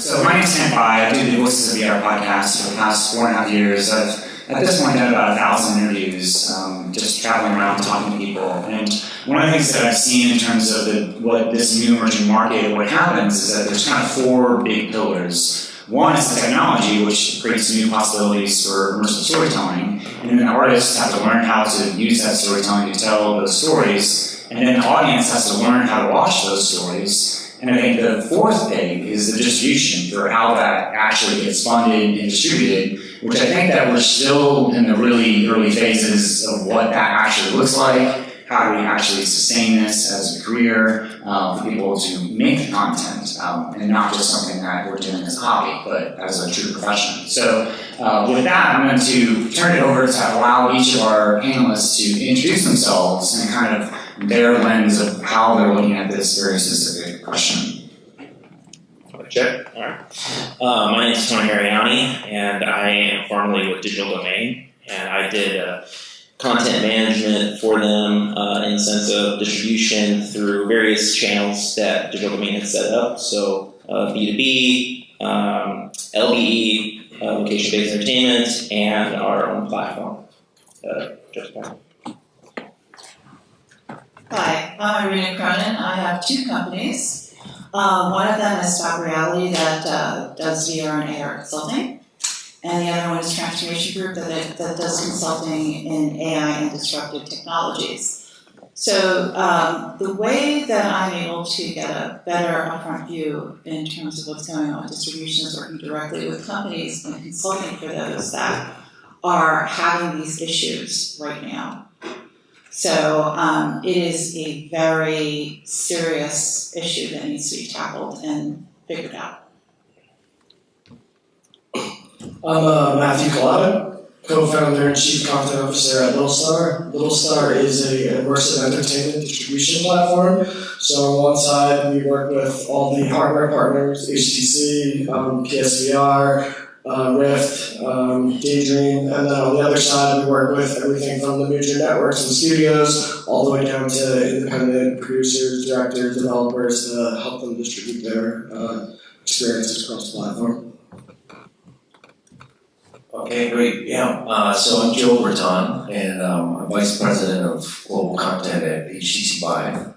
So my name's Vive. I do the Voices of VR podcast for the past 4.5 years. I've at this point done about 1,000 interviews, just traveling around talking to people. And one of the things that I've seen in terms of what this new emerging market, what happens is that there's kind of 4 big pillars. One is the technology, which creates new possibilities for immersive storytelling. And then the artists have to learn how to use that storytelling to tell those stories. And then the audience has to learn how to watch those stories. And I think the 4th thing is the distribution for how that actually gets funded and distributed, which I think that we're still in the really early phases of what that actually looks like. How do we actually sustain this as a career for people to make the content, and not just something that we're doing as a hobby, but as a true profession. So with that, I'm going to turn it over to allow each of our panelists to introduce themselves and kind of their lens of how they're looking at this very specific question. Check. All right. My name is Mariani, and I am formerly with Digital Domain, and I did content management for them in the sense of distribution through various channels that Digital Domain had set up. So B2B, LBE, location-based entertainment, and our own platform. Hi, I'm Irena Cronin. I have 2 companies. One of them is Stop Reality that does VR and AR consulting. And the other one is Transformation Group that does consulting in AI and disruptive technologies. So the way that I'm able to get a better upfront view in terms of what's going on with distribution is working directly with companies and consulting for those that are having these issues right now. So it is a very serious issue that needs to be tackled and figured out. I'm Matthew Collado, co-founder and chief content officer at Littlstar. Littlstar is an immersive entertainment distribution platform. So on one side, we work with all the hardware partners, HTC, PSVR, Rift, Daydream, and then on the other side, we work with everything from the major networks and studios all the way down to independent producers, directors, developers to help them distribute their experiences across the platform. Okay, great. Yeah, so I'm Joe Breton, and I'm Vice President of Global Content at HTC Vive,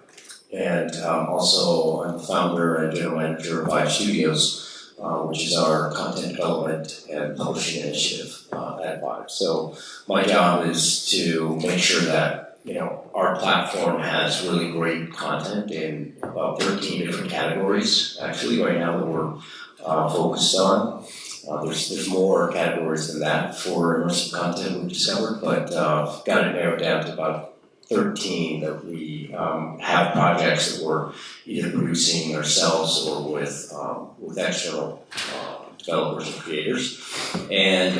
and also I'm the founder and General Manager of Vive Studios, which is our content development and publishing initiative at Vive. So my job is to make sure that our platform has really great content in about 13 different categories, actually, right now that we're focused on. There's more categories than that for immersive content we've discovered, but got it narrowed down to about 13 that we have projects that we're either producing ourselves or with external developers and creators. And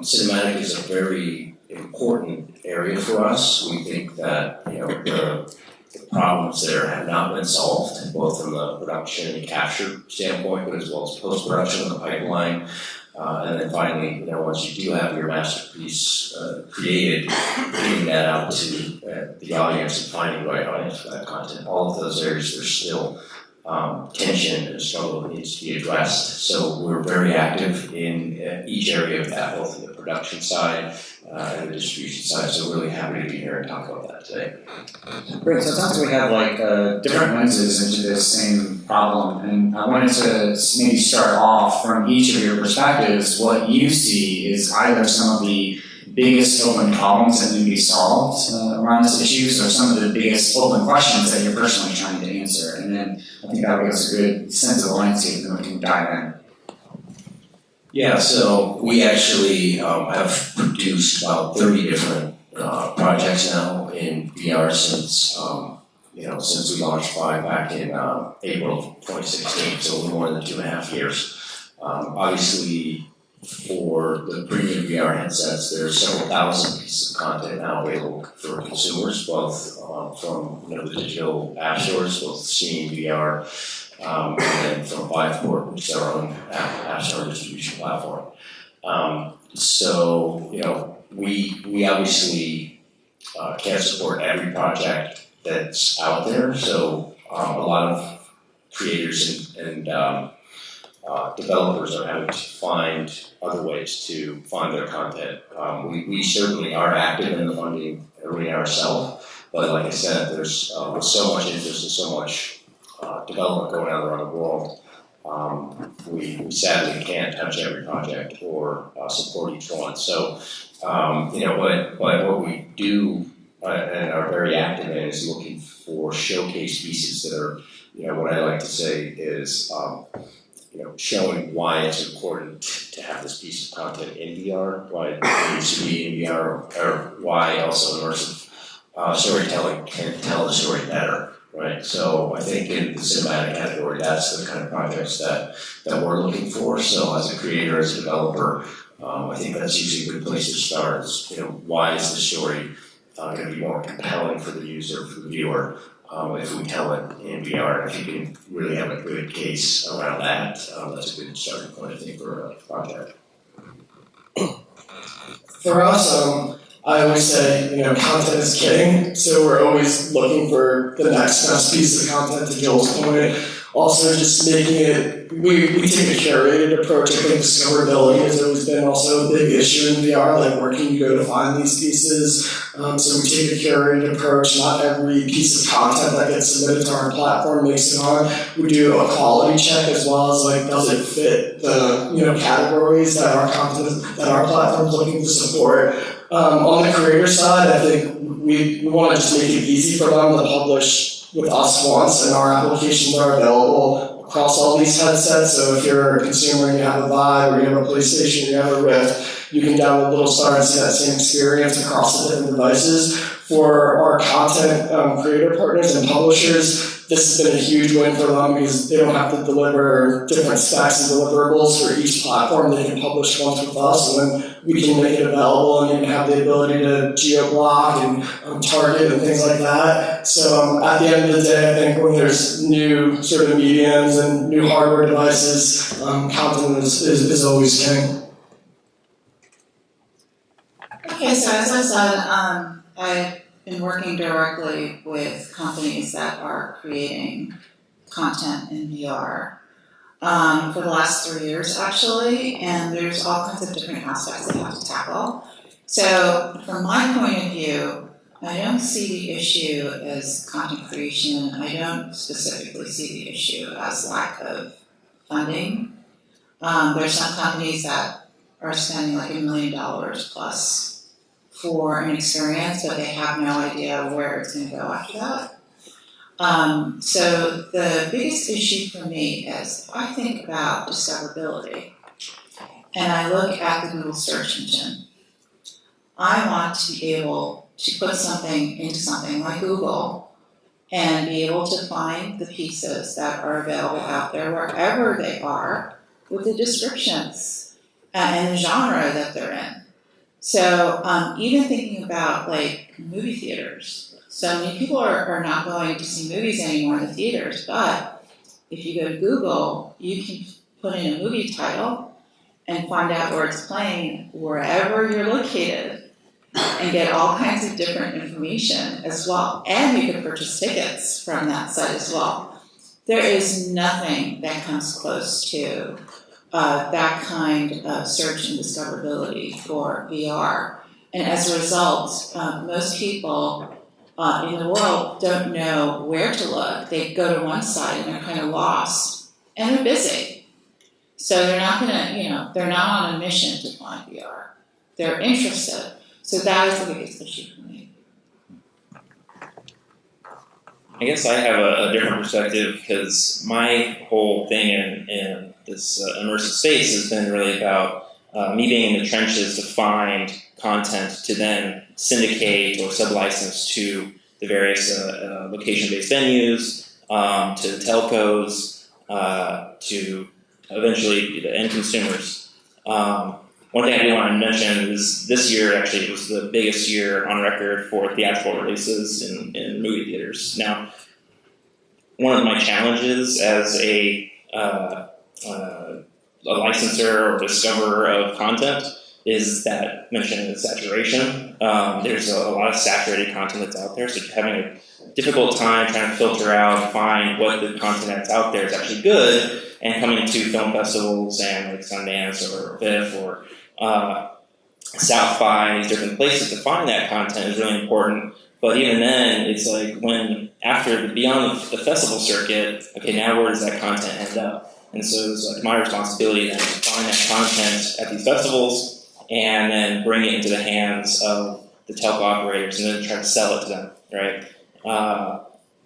cinematic is a very important area for us. We think that the problems there have not been solved, both from the production and capture standpoint, but as well as post-production of the pipeline. And then finally, once you do have your masterpiece created, getting that out to the audience and finding the right audience for that content. All of those areas, there's still tension and struggle that needs to be addressed. So we're very active in each area of that, both in the production side and the distribution side. So really happy to be here and talk about that today. Great, so it sounds like we have different lenses into this same problem, and I wanted to maybe start off from each of your perspectives. What you see is either some of the biggest open problems that need to be solved around this issue, or some of the biggest open questions that you're personally trying to answer, and then I think that will give us a good sense of the landscape, and then we can dive in. Yeah, so we actually have produced about 30 different projects now in VR since we launched Vive back in April 2016, so a little more than 2.5 years. Obviously, for the premium VR headsets, there's several thousand pieces of content now available for consumers, both from the digital app stores, both Steam, VR, and then from Viveport, which is our own app store distribution platform. We obviously can't support every project that's out there. So a lot of creators and developers are having to find other ways to fund their content. We certainly are active in the funding arena ourselves, but like I said, there's with so much interest and so much development going on around the world, we sadly can't touch every project or support each one. So, but what we do and are very active in is looking for showcase pieces that are, what I like to say is, showing why it's important to have this piece of content in VR, why it needs to be in VR, or why also immersive storytelling can tell the story better, right? So I think in the cinematic category, that's the kind of projects that we're looking for. So as a creator, as a developer, I think that's usually a good place to start. Is, why is the story going to be more compelling for the user, for the viewer, if we tell it in VR? And if you can really have a good case around that, that's a good starting point, I think, for a project. For us, I always say, content is king, so we're always looking for the next best piece of content, to Joel's point. Also, just making it, we take a curated approach. I think discoverability has always been also a big issue in VR, like where can you go to find these pieces? So we take a curated approach. Not every piece of content that gets submitted to our platform makes it on. We do a quality check as well as does it fit the categories that our content, that our platform is looking to support. On the creator side, I think we want to just make it easy for them to publish with us once, and our applications are available across all these headsets. So if you're a consumer and you have a Vive, or you have a PlayStation, or you have a Rift, you can download Littlstar and see that same experience across the different devices. For our content creator partners and publishers, this has been a huge win for them because they don't have to deliver different specs and deliverables for each platform. They can publish once with us, and then we can make it available and even have the ability to geo-block and target and things like that. So at the end of the day, I think when there's new sort of mediums and new hardware devices, content is always king. Okay, so as I said, I've been working directly with companies that are creating content in VR for the last 3 years, actually, and there's all kinds of different aspects they have to tackle. So from my point of view, I don't see the issue as content creation. I don't specifically see the issue as lack of funding. There's some companies that are spending like $1 million plus for an experience, but they have no idea where it's going to go after that. So the biggest issue for me is if I think about discoverability and I look at the Google search engine, I want to be able to put something into something like Google and be able to find the pieces that are available out there wherever they are with the descriptions and the genre that they're in. So even thinking about like movie theaters, so many people are not going to see movies anymore in the theaters, but if you go to Google, you can put in a movie title and find out where it's playing wherever you're located and get all kinds of different information as well. And you can purchase tickets from that site as well. There is nothing that comes close to that kind of search and discoverability for VR. And as a result, most people in the world don't know where to look. They go to one side and they're kind of lost, and they're busy. So they're not gonna, they're not on a mission to find VR. They're interested. So that is the biggest issue for me. I guess I have a different perspective because my whole thing in this immersive space has been really about me being in the trenches to find content to then syndicate or sublicense to the various location-based venues, to telcos, to eventually the end consumers. One thing I do want to mention is this year actually was the biggest year on record for theatrical releases in movie theaters. Now, one of my challenges as a licensor or discoverer of content is that mention of saturation. there's a lot of saturated content that's out there, so having a difficult time trying to filter out, find what the content that's out there is actually good, and coming to film festivals and like Sundance or VIFF or South by, these different places to find that content is really important. But even then, it's like when beyond the festival circuit, okay, now where does that content end up? And so it's like my responsibility then to find that content at these festivals and then bring it into the hands of the telco operators and then try to sell it to them, right?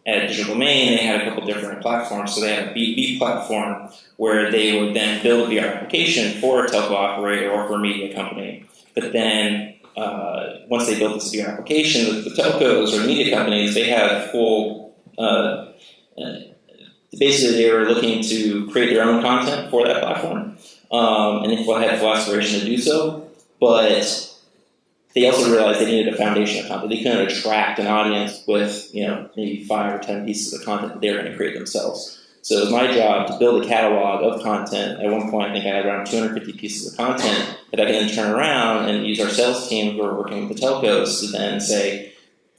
At Digital Domain, they had a couple different platforms. So they had a B2B platform where they would then build a VR application for a telco operator or for a media company. But then once they built this VR application, the telcos or media companies, they had full, basically they were looking to create their own content for that platform. And they had full aspiration to do so. But they also realized they needed a foundation of content. They couldn't attract an audience with, maybe 5 or 10 pieces of content that they were going to create themselves. So it was my job to build a catalog of content. At one point, I think I had around 250 pieces of content that I could then turn around and use our sales team who are working with the telcos to then say,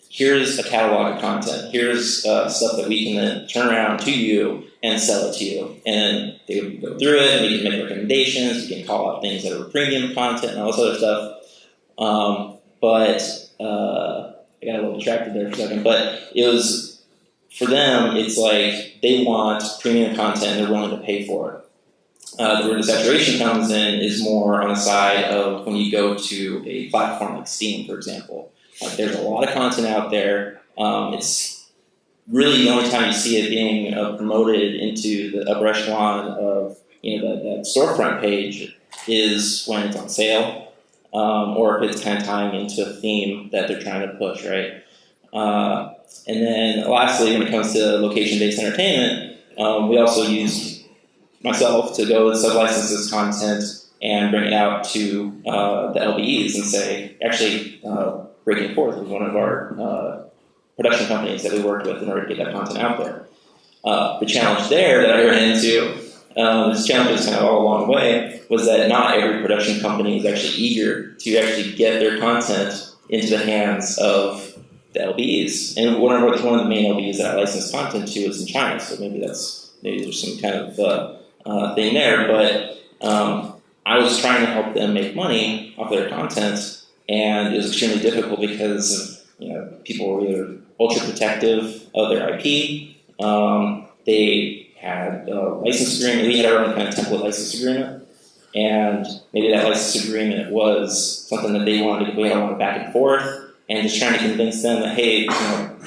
here's a catalog of content. Here's stuff that we can then turn around to you and sell it to you. And they would go through it, and we can make recommendations. You can call out things that are premium content and all this other stuff. I got a little distracted there for a second, but it was, for them, it's like they want premium content and they're willing to pay for it. Where the saturation comes in is more on the side of when you go to a platform like Steam, for example. Like there's a lot of content out there. It's really the only time you see it being promoted into the upper echelon of that storefront page is when it's on sale. Or if it's kind of tying into a theme that they're trying to push, right? And then lastly, when it comes to location-based entertainment, we also use myself to go and sub-license this content and bring it out to the LBEs and say, actually, Breaking Forth was one of our production companies that we worked with in order to get that content out there. The challenge there that I ran into, this challenge is kind of all along the way, was that not every production company is actually eager to actually get their content into the hands of the LBs. And one of the main LBs that I license content to is in China, so maybe there's some kind of thing there. But I was trying to help them make money off their content, and it was extremely difficult because people were either ultra protective of their IP. They had a license agreement. We had our own kind of template license agreement, and maybe that license agreement was something that they wanted to go on back and forth, and just trying to convince them that, hey,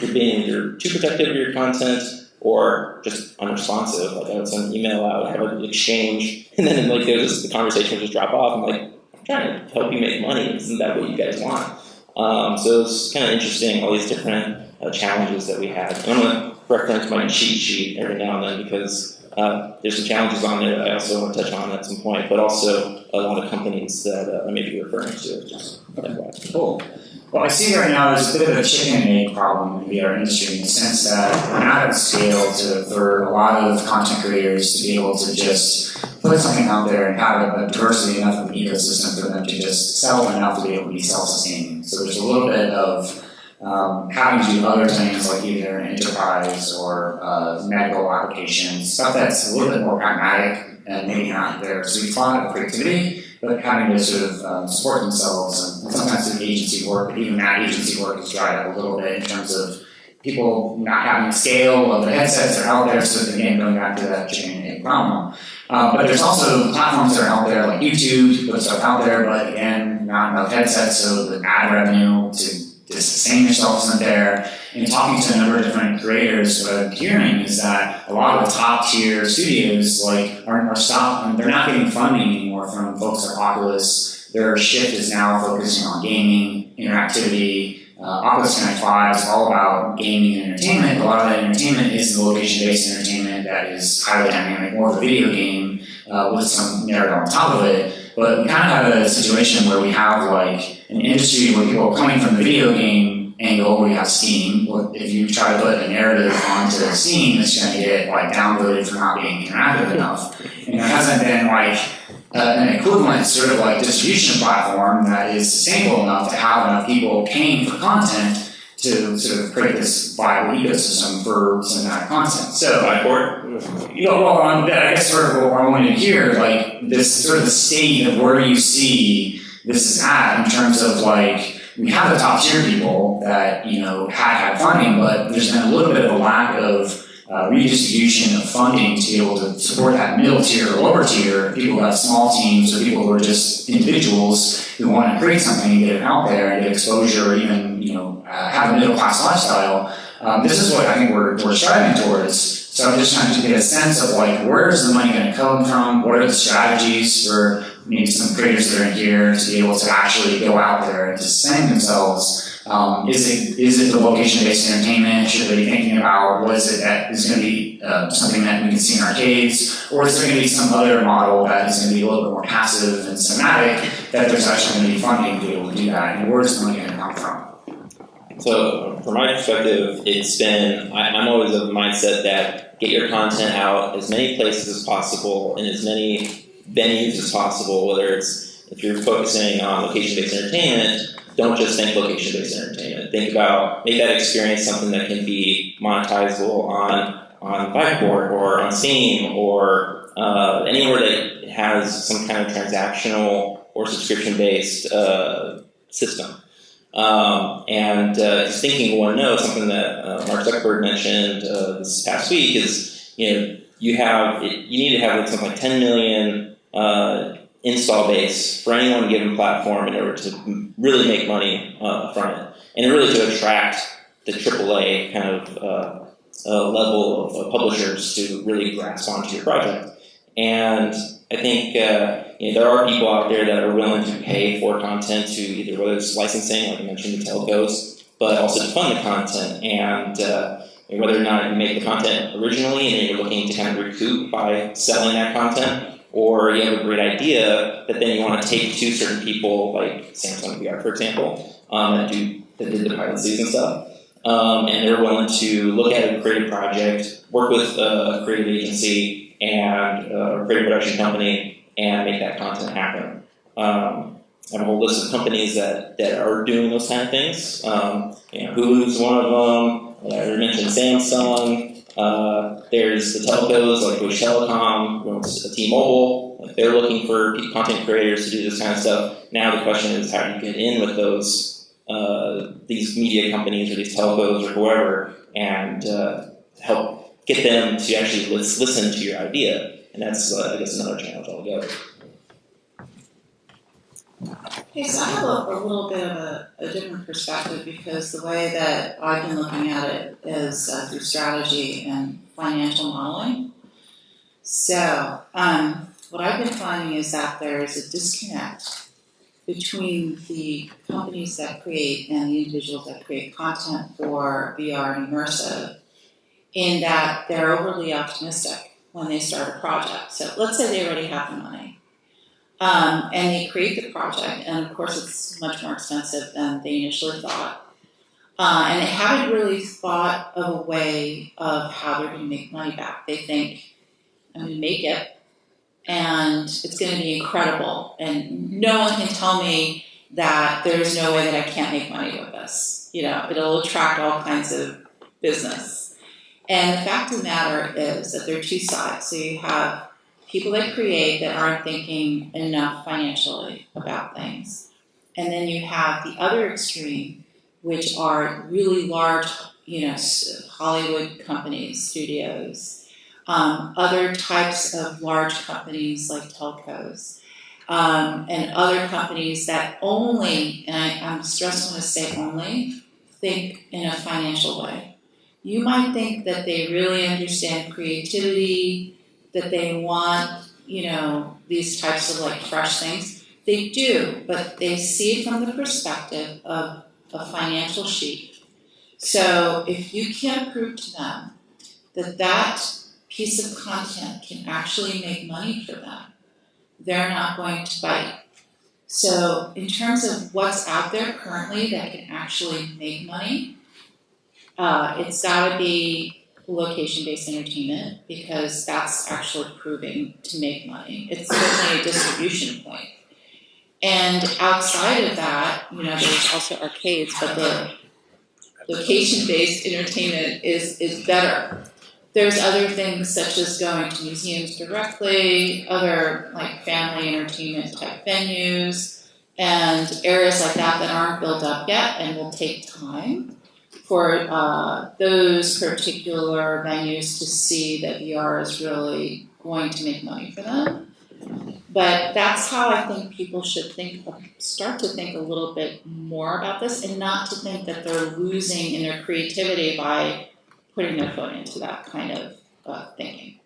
you're being either too protective of your content or just unresponsive. Like I would send an email out, have an exchange, and then the conversation would just drop off. I'm like, I'm trying to help you make money. Isn't that what you guys want? So it was kind of interesting, all these different challenges that we had. And I'm going to reference my cheat sheet every now and then because there's some challenges on there that I also want to touch on at some point, but also a lot of companies that I may be referring to. Just Cool. Well, I see right now there's a bit of a chicken and egg problem in the VR industry in the sense that we're not at scale for a lot of content creators to be able to just put something out there and have a diversity enough of an ecosystem for them to just sell enough to be able to be self-sustaining. So there's a little bit of having to do other things like either enterprise or medical applications, stuff that's a little bit more pragmatic and maybe not their sweet spot of creativity, but having to sort of support themselves and sometimes do agency work, but even that agency work is dried up a little bit in terms of people not having the scale of the headsets that are out there, so again, going back to that chicken and egg problem. But there's also platforms that are out there like YouTube to put stuff out there, but again, not enough headsets, so the ad revenue to sustain yourself isn't there. And talking to a number of different creators, what I'm hearing is that a lot of the top tier studios are stopped, they're not getting funding anymore from folks like Oculus. Their shift is now focusing on gaming, interactivity. Oculus Connect 5 is all about gaming and entertainment. A lot of that entertainment is the location-based entertainment that is highly dynamic, more of a video game with some narrative on top of it. But we kind of have a situation where we have an industry where people are coming from the video game angle, where you have Steam. If you try to put a narrative onto Steam, it's going to get downvoted for not being interactive enough. And there hasn't been an equivalent sort of like distribution platform that is sustainable enough to have enough people paying for content to sort of create this viable ecosystem for cinematic content. So, I guess sort of what I wanted to hear, like this sort of the state of where you see this is at in terms of like, we have the top tier people that, had funding, but there's been a little bit of a lack of redistribution of funding to be able to support that middle tier or lower tier, people who have small teams or people who are just individuals who want to create something and get it out there and get exposure or even, have a middle class lifestyle. This is what I think we're striving towards. So I'm just trying to get a sense of like, where is the money going to come from? What are the strategies for maybe some creators that are in here to be able to actually go out there and to sustain themselves? Is it the location-based entertainment? Should they be thinking about what is it that is going to be something that we can see in arcades? Or is there going to be some other model that is going to be a little bit more passive and cinematic that there's actually going to be funding to be able to do that? And where is the money going to come from? So from my perspective, it's been, I'm always of the mindset that get your content out as many places as possible in as many venues as possible, whether it's, if you're focusing on location-based entertainment, don't just think location-based entertainment. Think about, make that experience something that can be monetizable on Vive or on Steam or anywhere that has some kind of transactional or subscription-based system. Just thinking of one note, something that Mark Zuckerberg mentioned this past week is, you need to have something like 10 million install base for any one given platform in order to really make money from it, and really to attract the AAA kind of level of publishers to really grasp onto your project. And I think there are people out there that are willing to pay for content to either, whether it's licensing, like I mentioned, the telcos, but also to fund the content. And whether or not you make the content originally and then you're looking to kind of recoup by selling that content, or you have a great idea that then you want to take to certain people, like Samsung VR, for example, that did the pilot season stuff. And they're willing to look at a creative project, work with a creative agency and a creative production company, and make that content happen. I have a whole list of companies that are doing those kind of things. Hulu's one of them. I already mentioned Samsung. There's the telcos like Deutsche Telekom, T-Mobile. Like they're looking for content creators to do this kind of stuff. Now the question is, how do you get in with these media companies or these telcos or whoever, and help get them to actually listen to your idea? And that's, I guess, another challenge altogether. Okay, so I have a little bit of a different perspective, because the way that I've been looking at it is through strategy and financial modeling. So what I've been finding is that there's a disconnect between the companies that create and the individuals that create content for VR and immersive, in that they're overly optimistic when they start a project. So let's say they already have the money. And they create the project, and of course it's much more expensive than they initially thought. And they haven't really thought of a way of how they're going to make money back. They think, I'm going to make it, and it's going to be incredible, and no one can tell me that there's no way that I can't make money with this. It'll attract all kinds of business. And the fact of the matter is that there are two sides. So you have people that create that aren't thinking enough financially about things. And then you have the other extreme, which are really large, Hollywood companies, studios, other types of large companies like telcos, and other companies that only, and I'm stressing to say only, think in a financial way. You might think that they really understand creativity, that they want, these types of fresh things. They do, but they see it from the perspective of a financial sheet. So if you can't prove to them that piece of content can actually make money for them, they're not going to bite. So in terms of what's out there currently that can actually make money, it's got to be location-based entertainment because that's actually proving to make money. It's certainly a distribution point. And outside of that, there's also arcades, but the location-based entertainment is better. There's other things such as going to museums directly, other like family entertainment type venues, and areas like that that aren't built up yet and will take time for those particular venues to see that VR is really going to make money for them. But that's how I think people should start to think a little bit more about this, and not to think that they're losing in their creativity by putting their foot into that kind of thinking.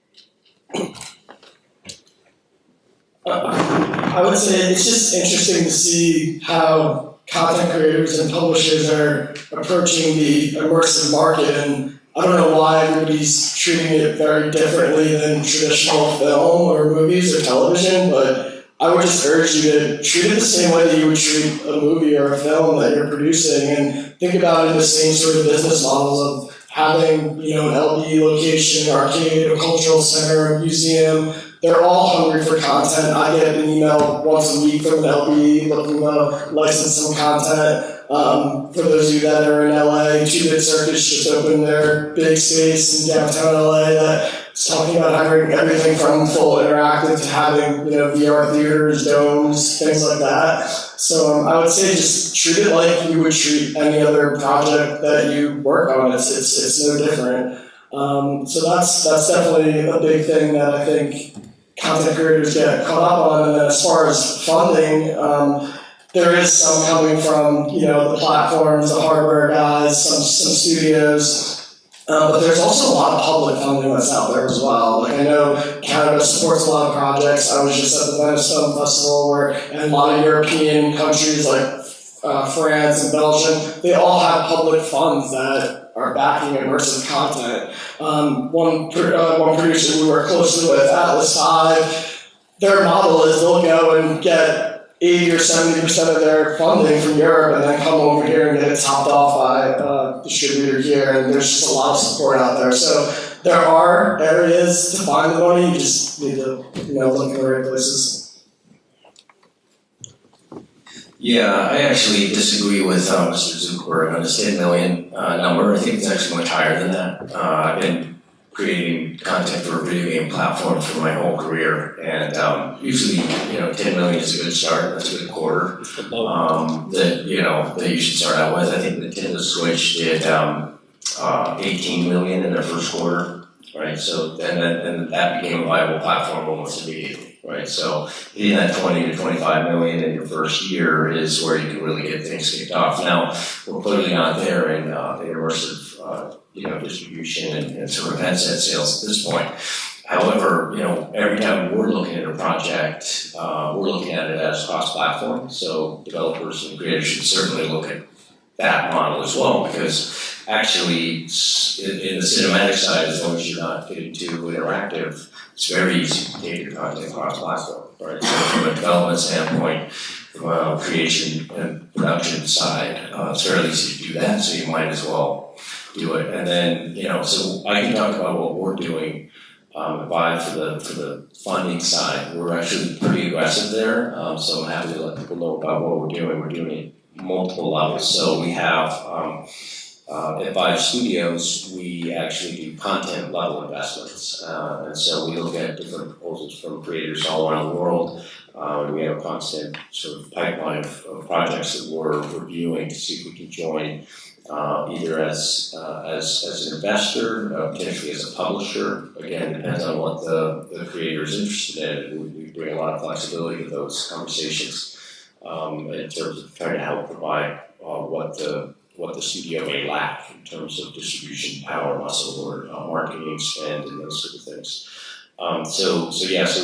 I would say it's just interesting to see how content creators and publishers are approaching the immersive market, and I don't know why everybody's treating it very differently than traditional film or movies or television, but I would just urge you to treat it the same way that you would treat a movie or a film that you're producing, and think about it in the same sort of business models of having, an LP location, arcade, a cultural center, a museum. They're all hungry for content. I get an email once a week from an LP looking to license some content. For those of you that are in LA, 2-Bit Circus just opened their big space in downtown LA that's talking about having everything from full interactive to having, VR theaters, domes, things like that. So I would say just treat it like you would treat any other project that you work on. It's no different. So that's definitely a big thing that I think content creators get caught up on. And then as far as funding, there is some coming from, the platforms, the hardware guys, some studios. But there's also a lot of public funding that's out there as well. Like I know Canada supports a lot of projects. I was just at the Venice Film Festival and a lot of European countries like France and Belgium, they all have public funds that are backing immersive content. One producer we work closely with, Atlas Vive, their model is they'll go and get 80 or 70% of their funding from Europe and then come over here and get it topped off by a distributor here, and there's just a lot of support out there. So there are areas to find the money, you just need to look in the right places. Yeah, I actually disagree with Mr. Zuckerberg on this 10 million number. I think it's actually much higher than that. I've been creating content for video game platforms for my whole career, and usually, 10 million is a good start. That's a good quarter. That you should start out with. I think Nintendo Switch did 18 million in their first quarter, right? So then that became a viable platform almost immediately. Right, so getting that 20 to 25 million in your first year is where you can really get things kicked off. Now, we're clearly not there in immersive, distribution and sort of headset sales at this point. However, every time we're looking at a project, we're looking at it as cross-platform. So developers and creators should certainly look at that model as well, because actually, in the cinematic side, as long as you're not getting too interactive, it's very easy to take your content cross-platform, right? So from a development standpoint, from a creation and production side, it's fairly easy to do that, so you might as well do it. And then, so I can talk about what we're doing at Vive for the funding side. We're actually pretty aggressive there, so I'm happy to let people know about what we're doing. We're doing it at multiple levels. So we have at Vive Studios, we actually do content level investments. And so we look at different proposals from creators all around the world. We have a constant sort of pipeline of projects that we're reviewing to see if we can join either as an investor, potentially as a publisher. Again, it depends on what the creator is interested in. We bring a lot of flexibility to those conversations in terms of trying to help provide what the studio may lack in terms of distribution power, muscle, or marketing spend, and those sort of things. So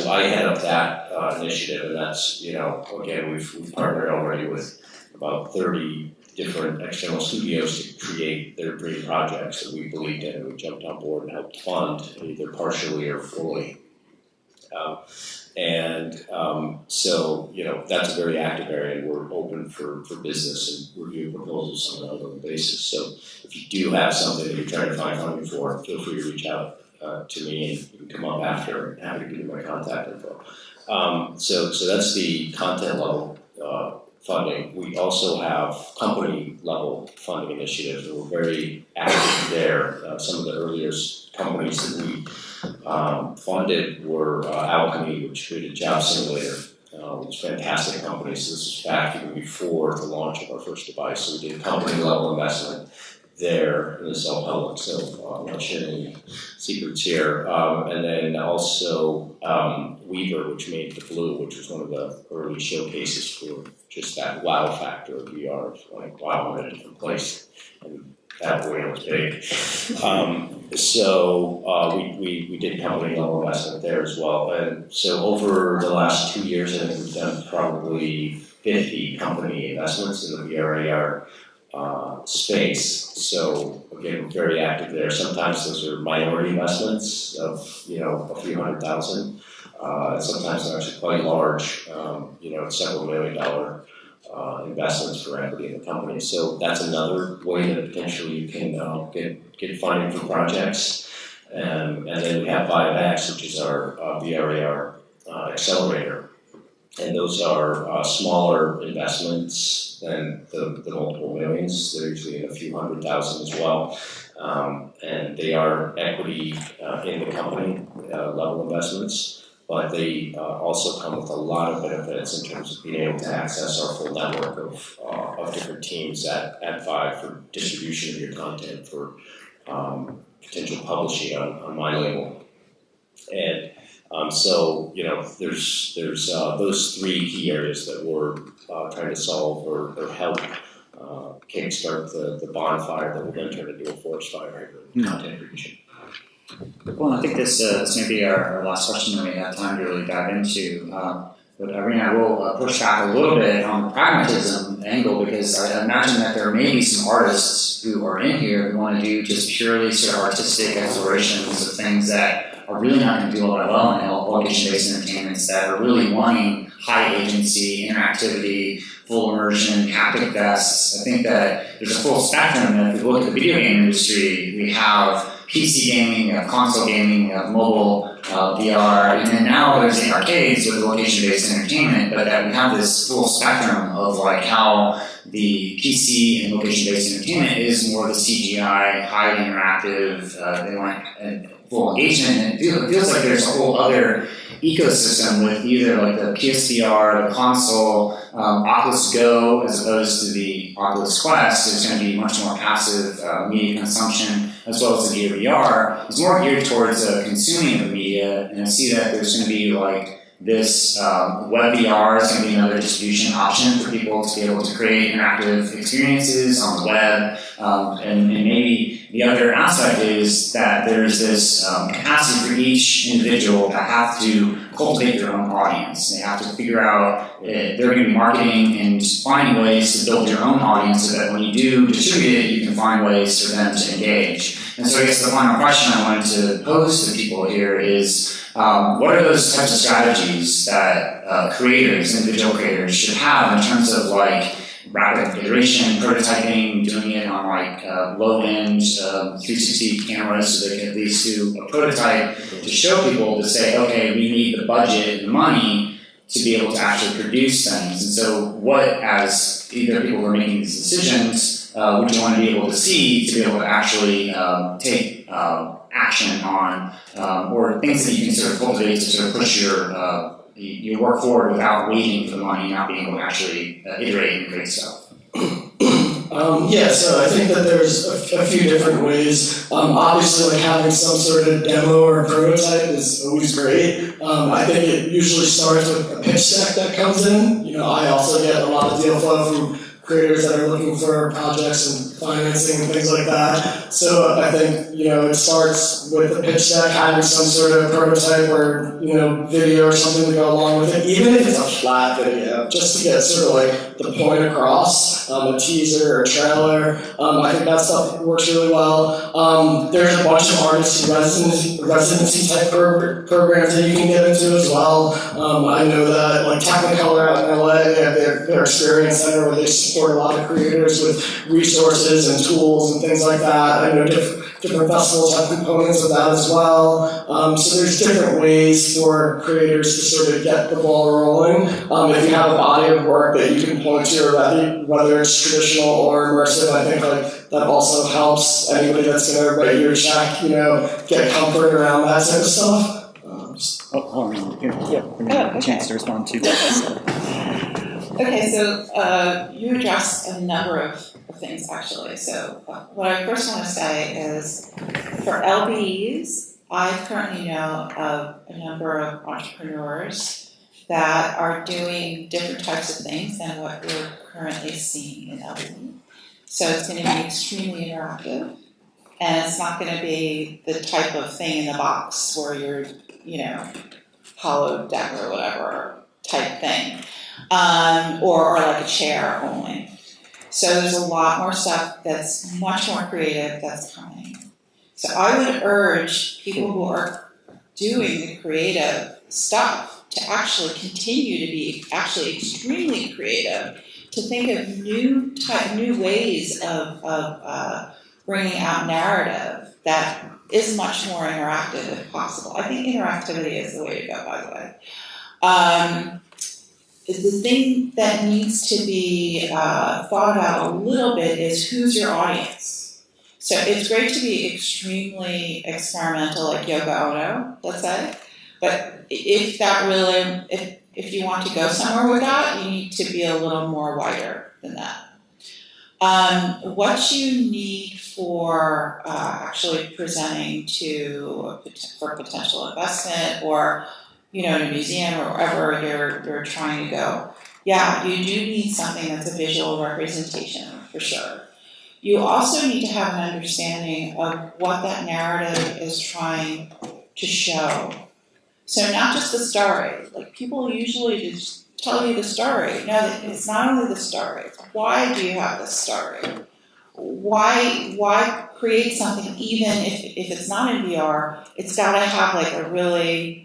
I head up that initiative, and that's, again, we've partnered already with about 30 different external studios to create their dream projects that we believed in, and we jumped on board and helped fund either partially or fully. And so, that's a very active area, and we're open for business and review proposals on an ongoing basis. So if you do have something that you're trying to find funding for, feel free to reach out to me, and you can come up after. I'm happy to give you my contact info. So that's the content level funding. We also have company level funding initiatives, and we're very active there. Some of the earliest companies that we funded were Alchemy, which created Job Simulator, which is a fantastic company. So this was back even before the launch of our first device. So we did company level investment there, and it's all public, so I'm not sharing any secrets here. And then also Weaver, which made the Blue, which was one of the early showcases for just that wow factor of VR, like wow, I'm in a different place, and that whale was big. So we did company level investment there as well. And so over the last 2 years, I think we've done probably 50 company investments in the VR AR space. So again, we're very active there. Sometimes those are minority investments of a few $100,000. Sometimes they're actually quite large, several $1 million investments for equity in the company. So that's another way that potentially you can get funding for projects. And then we have Vive, which is our VR AR accelerator. And those are smaller investments than the multiple millions. They're usually in a few $100,000 as well. And they are equity in the company level investments. But they also come with a lot of benefits in terms of being able to access our full network of different teams at Vive for distribution of your content, for potential publishing on my label. And so there's those three key areas that we're trying to solve or help kickstart the bonfire that will then turn into a forest fire for content creation. Well, I think this may be our last question that we have time to really dive into. But Irena, I will push back a little bit on the pragmatism angle, because I imagine that there may be some artists who are in here who want to do just purely sort of artistic explorations of things that are really not going to do all that well in location-based entertainments, that are really wanting high agency, interactivity, full immersion, haptic vests. I think that there's a full spectrum, and if we look at the video game industry, we have PC gaming, we have console gaming, we have mobile, VR, and then now there's the arcades with location-based entertainment, but that we have this full spectrum of like how the PC and location-based entertainment is more the CGI, highly interactive, they want full engagement, and it feels like there's a whole other ecosystem with either like the PSVR, the console, Oculus Go, as opposed to the Oculus Quest. There's going to be much more passive media consumption, as well as the VR. It's more geared towards consuming of media, and I see that there's going to be like this web VR is going to be another distribution option for people to be able to create interactive experiences on the web, and maybe the other aspect is that there's this capacity for each individual to have to cultivate their own audience. They have to figure out, they're going to be marketing and finding ways to build your own audience so that when you do distribute it, you can find ways for them to engage. And so I guess the final question I wanted to pose to people here is, what are those types of strategies that creators, individual creators, should have in terms of like rapid iteration, prototyping, doing it on like low-end 360 cameras so they can at least do a prototype to show people to say, okay, we need the budget and money to be able to actually produce things. And so what, as either people who are making these decisions, would you want to be able to see to be able to actually take action on, or things that you can sort of cultivate to sort of push your work forward without waiting for the money, not being able to actually iterate and create stuff? So I think that there's a few different ways. Obviously, like having some sort of demo or prototype is always great. I think it usually starts with a pitch deck that comes in. I also get a lot of deal flow from creators that are looking for projects and financing and things like that. So I think, it starts with a pitch deck, having some sort of prototype or, video or something to go along with it, even if it's a flat video, just to get sort of like the point across, a teaser or a trailer. I think that stuff works really well. There's a bunch of artist residency type programs that you can get into as well. I know that like Technicolor out in LA, they have their experience center where they support a lot of creators with resources and tools and things like that. I know different festivals have components of that as well. So there's different ways for creators to sort of get the ball rolling. If you have a body of work that you can point to already, whether it's traditional or immersive, I think like that also helps anybody that's going to write your check, get comfort around that type of stuff. Hold on. A chance to respond to that. Okay, so you addressed a number of things actually. So what I first want to say is for LBEs, I currently know of a number of entrepreneurs that are doing different types of things than what we're currently seeing in LBE. So it's going to be extremely interactive, and it's not going to be the type of thing in the box where you're, hollow deck or whatever type thing, or like a chair only. So there's a lot more stuff that's much more creative that's coming. So I would urge people who are doing the creative stuff to actually continue to be actually extremely creative, to think of new ways of bringing out narrative that is much more interactive if possible. I think interactivity is the way to go, by the way. The thing that needs to be thought about a little bit is who's your audience. So it's great to be extremely experimental, like Yoko Ono, let's say. But if you want to go somewhere with that, you need to be a little more wider than that. What you need for actually presenting for potential investment or in a museum or wherever you're trying to go. Yeah, you do need something that's a visual representation for sure. You also need to have an understanding of what that narrative is trying to show. So not just the story. Like people usually just tell you the story. No, it's not only the story. It's why do you have this story? Why create something even if it's not in VR? It's got to have like a really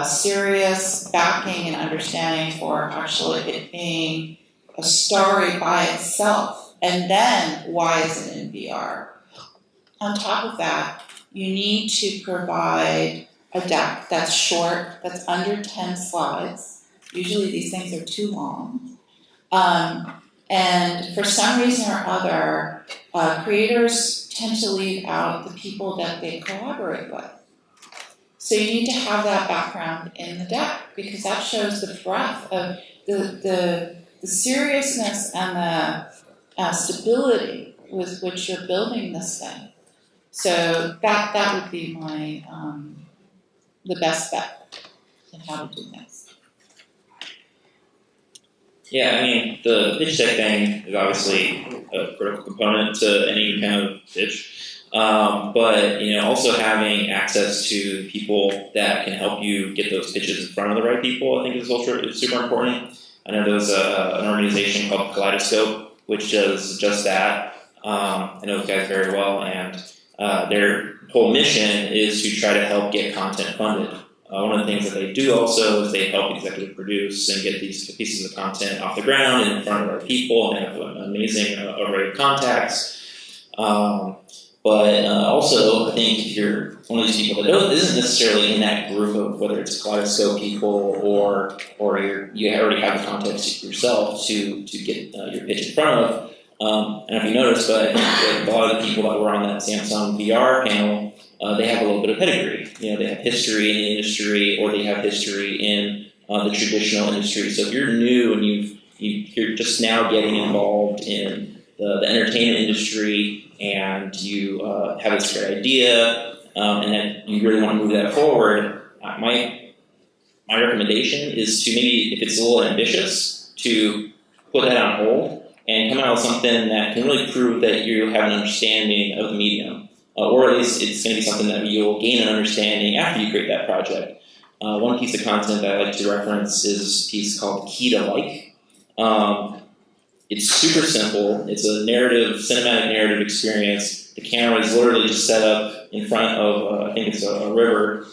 serious backing and understanding for actually it being a story by itself. And then why is it in VR? On top of that, you need to provide a deck that's short, that's under 10 slides. Usually these things are too long. And for some reason or other, creators tend to leave out the people that they collaborate with. So you need to have that background in the deck because that shows the breadth of the seriousness and the stability with which you're building this thing. So that would be my the best bet in how to do this. Yeah, I mean, the pitch deck thing is obviously a critical component to any kind of pitch. But also having access to people that can help you get those pitches in front of the right people, I think is super important. I know there's an organization called Collado, which does just that. I know those guys very well, and their whole mission is to try to help get content funded. One of the things that they do also is they help executive produce and get these pieces of content off the ground and in front of our people, and they have an amazing array of contacts. But also, I think if you're one of these people that isn't necessarily in that group of whether it's Kaleidoscope people or you already have the context yourself to get your pitch in front of. And if you notice, but I think a lot of the people that were on that Samsung VR panel, they have a little bit of pedigree. They have history in the industry, or they have history in the traditional industry. So if you're new and you're just now getting involved in the entertainment industry, and you have this great idea, and then you really want to move that forward, my recommendation is to maybe, if it's a little ambitious, to put that on hold and come out with something that can really prove that you have an understanding of the medium, or at least it's going to be something that you'll gain an understanding after you create that project. One piece of content that I like to reference is a piece called Key to Like. It's super simple. It's a cinematic narrative experience. The camera is literally just set up in front of, I think it's a river,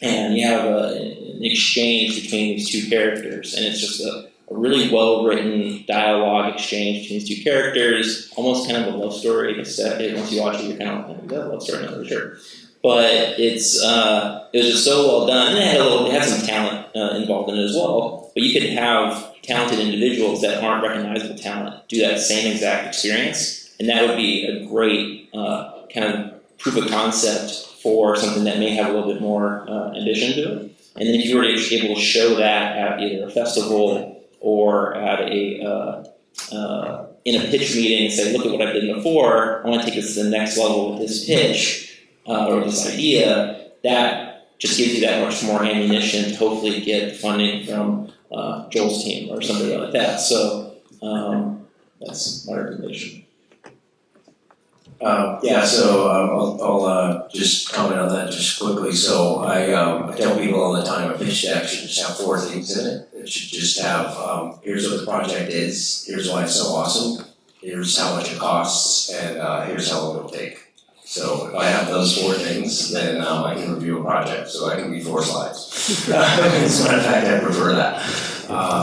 and you have an exchange between these two characters, and it's just a really well-written dialogue exchange between these two characters, almost kind of a love story. Once you watch it, you're kind of like, that love story, not really sure. But it was just so well done, and it had some talent involved in it as well. But you could have talented individuals that aren't recognizable talent do that same exact experience, and that would be a great kind of proof of concept for something that may have a little bit more ambition to it. And then if you were able to show that at either a festival or at in a pitch meeting and say, look at what I did before, I want to take this to the next level with this pitch or this idea, that just gives you that much more ammunition to hopefully get funding from Joel's team or somebody like that. So that's my recommendation. I'll just comment on that just quickly. So I tell people all the time a pitch deck should just have 4 things in it. It should just have here's what the project is, here's why it's so awesome, here's how much it costs, and here's how long it'll take. So if I have those 4 things, then I can review a project. So I can be 4 slides. As a matter of fact, I prefer that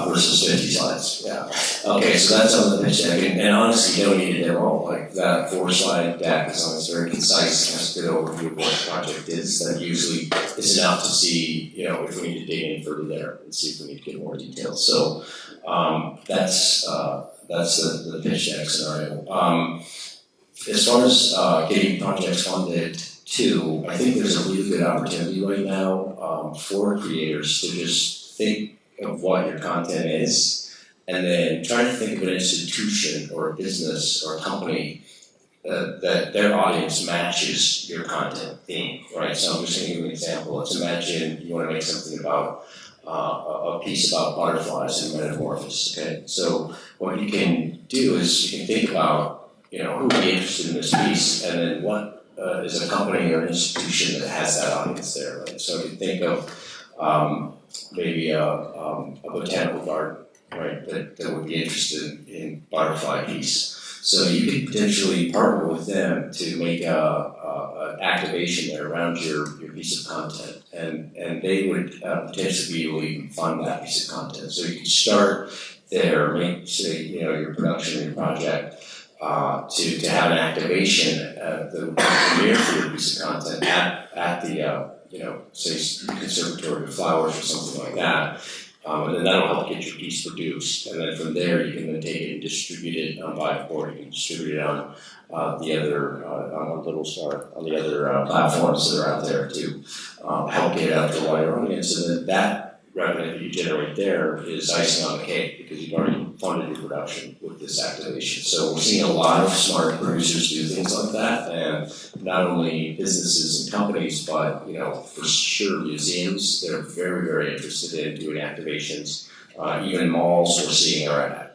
versus 50 slides. Yeah. Okay, so that's on the pitch deck. And honestly, you don't need a demo. Like that 4-slide deck, as long as it's very concise and has a good overview of what the project is, that usually is enough to see, if we need to dig in further there and see if we need to get more details. So that's the pitch deck scenario. As far as getting projects funded too, I think there's a really good opportunity right now for creators to just think of what your content is, and then try to think of an institution or a business or a company that their audience matches your content theme, right? So I'm just going to give you an example. Let's imagine you want to make something about a piece about butterflies and metamorphosis, okay? So what you can do is you can think about who would be interested in this piece, and then what is a company or an institution that has that audience there, right? So you think of maybe a botanical garden, right, that would be interested in butterfly piece. So you could potentially partner with them to make an activation there around your piece of content, and they would potentially be able to even fund that piece of content. So you could start there, say your production, your project, to have an activation that would premiere for your piece of content at the say Conservatory of Flowers or something like that, and then that'll help get your piece produced. And then from there, you can then take it and distribute it on Vive, or you can distribute it on the other on Littlstar, on the other platforms that are out there to help get it out to a wider audience. And then that revenue that you generate there is icing on the cake because you've already funded your production with this activation. So we're seeing a lot of smart producers do things like that, and not only businesses and companies, but for sure museums that are very, very interested in doing activations. Even malls we're seeing are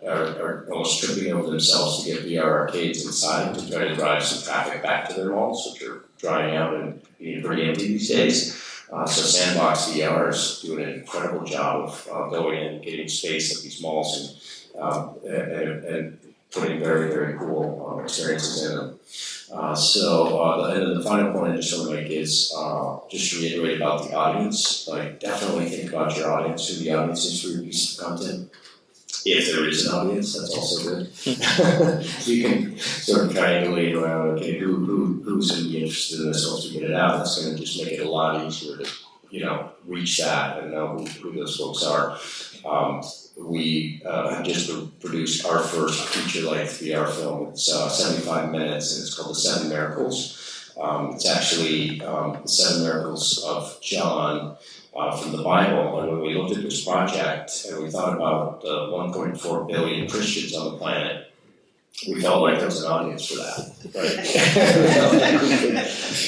almost tripping over themselves to get VR arcades inside to try to drive some traffic back to their malls, which are drying out and being pretty empty these days. So Sandbox VR is doing an incredible job of going in and getting space at these malls and putting very, very cool experiences in them. And then the final point I just want to make is just to reiterate about the audience. Like, definitely think about your audience, who the audience is for your piece of content. If there is an audience, that's also good. You can sort of triangulate around, okay, who's going to be interested in this once we get it out. That's going to just make it a lot easier to, reach that and know who those folks are. We have just produced our first feature-length VR film. It's 75 minutes, and it's called The 7 Miracles. It's actually the 7 Miracles of John from the Bible. And when we looked at this project and we thought about the 1.4 billion Christians on the planet, we felt like there was an audience for that, right?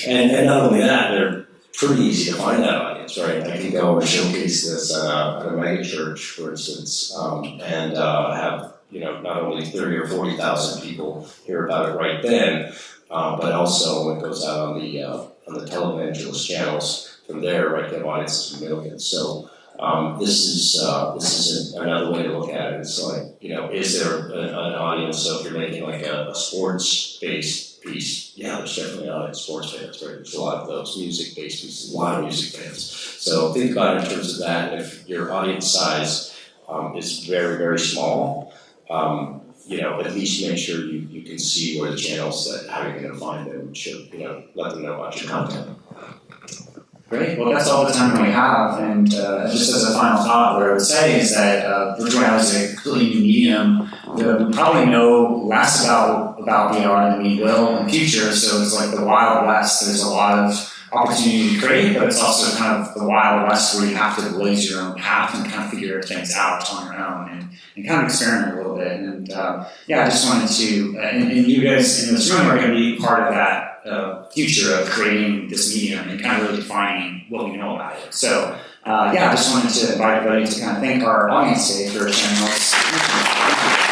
and not only that, they're pretty easy to find that audience, right? I can go and showcase this at a mega church, for instance, and have not only 30 or 40,000 people hear about it right then, but also when it goes out on the televangelist channels from there, right, they have audiences of millions. So this is another way to look at it. It's like, is there an audience? So if you're making like a sports-based piece, yeah, there's definitely a lot of sports fans, right? There's a lot of those music-based pieces, a lot of music fans. So think about it in terms of that. And if your audience size is very, very small, at least make sure you can see where the channels that how you're going to find them. Should let them know about your content. Great. Well, that's all the time we have. And just as a final thought, what I would say is that virtual reality is a completely new medium that we probably know less about VR than we will in the future. So it's like the Wild West. There's a lot of opportunity to create, but it's also kind of the Wild West where you have to blaze your own path and kind of figure things out on your own and kind of experiment a little bit. And I just wanted to, and you guys in this room are going to be part of that future of creating this medium and kind of really defining what we know about it. So, I just wanted to invite everybody to kind of thank our audience today for sharing all this.